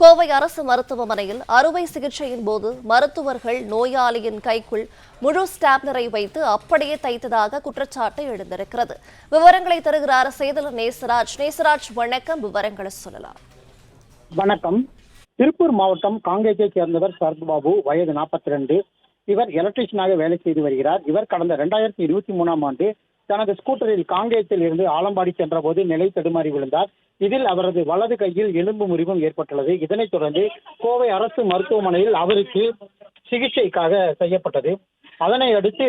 கோவை அரசு மருத்துவமனையில் அறுவை சிகிச்சையின் போது மருத்துவர்கள் நோயாளியின் கைக்குள் முழு ஸ்டாப்லரை வைத்து அப்படியே தைத்ததாக குற்றச்சாட்டு எழுந்திருக்கிறது. விவரங்களை தருகிறார் சேதலர் நேசராஜ். நேசராஜ், வணக்கம். விவரங்களை சொல்லலாம். வணக்கம். திருப்பூர் மாவட்டம் காங்கேயத்தைச் சேர்ந்தவர் சரத்பாபு, வயது 42. இவர் எலக்ட்ரீஷியனாக வேலை செய்து வருகிறார். இவர் கடந்த 2023ஆம் ஆண்டு தனது ஸ்கூட்டரில் காங்கேயத்தில் இருந்து ஆலம்பாடி சென்ற போது நிலை தடுமாறி விழுந்தார். இதில் அவரது வலது கையில் எலும்பு முறிவும் ஏற்பட்டுள்ளது. இதனைத் தொடர்ந்து கோவை அரசு மருத்துவமனையில் அவருக்கு சிகிச்சைக்காக செய்யப்பட்டது. அதனை அடுத்து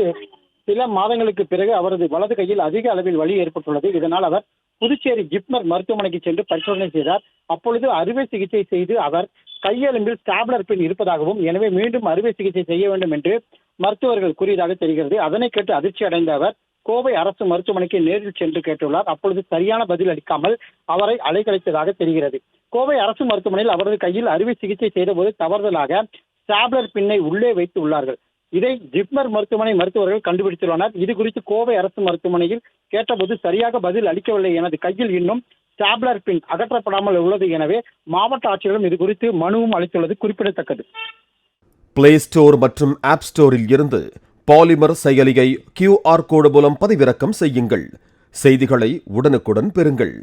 சில மாதங்களுக்கு பிறகு அவரது வலது கையில் அதிக அளவில் வலி ஏற்பட்டுள்ளது. இதனால் அவர் புதுச்சேரி ஜிப்மர் மருத்துவமனைக்கு சென்று பரிசோதனை செய்தார். அப்பொழுது அறுவை சிகிச்சை செய்து அவர் கையெலும்பில் ஸ்டாப்லர் பின் இருப்பதாகவும், எனவே மீண்டும் அறுவை சிகிச்சை செய்ய வேண்டும் என்று மருத்துவர்கள் கூறியதாக தெரிகிறது. அதனை கேட்டு அதிர்ச்சி அடைந்த அவர் கோவை அரசு மருத்துவமனைக்கு நேரில் சென்று கேட்டுள்ளார். அப்பொழுது சரியான பதில் அளிக்காமல் அவரை அலைக்கழித்ததாக தெரிகிறது. கோவை அரசு மருத்துவமனையில் அவரது கையில் அறுவை சிகிச்சை செய்தபோது தவறுதலாக ஸ்டாப்லர் பின்னை உள்ளே வைத்து உள்ளார்கள். இதை ஜிப்மர் மருத்துவமனை மருத்துவர்கள் கண்டுபிடித்துள்ளனர். இது குறித்து கோவை அரசு மருத்துவமனையில் கேட்டபோது சரியாக பதில் அளிக்கவில்லை. எனது கையில் இன்னும் ஸ்டாப்லர் பின் அகற்றப்படாமல் உள்ளது. எனவே மாவட்ட ஆட்சியரும் இது குறித்து மனுவும் அளித்துள்ளது குறிப்பிடத்தக்கது. பிளே ஸ்டோர் மற்றும் ஆப் ஸ்டோரில் இருந்து பாலிமர் செயலியை QR கோடு மூலம் பதிவிறக்கம் செய்யுங்கள். செய்திகளை உடனுக்குடன் பெறுங்கள்.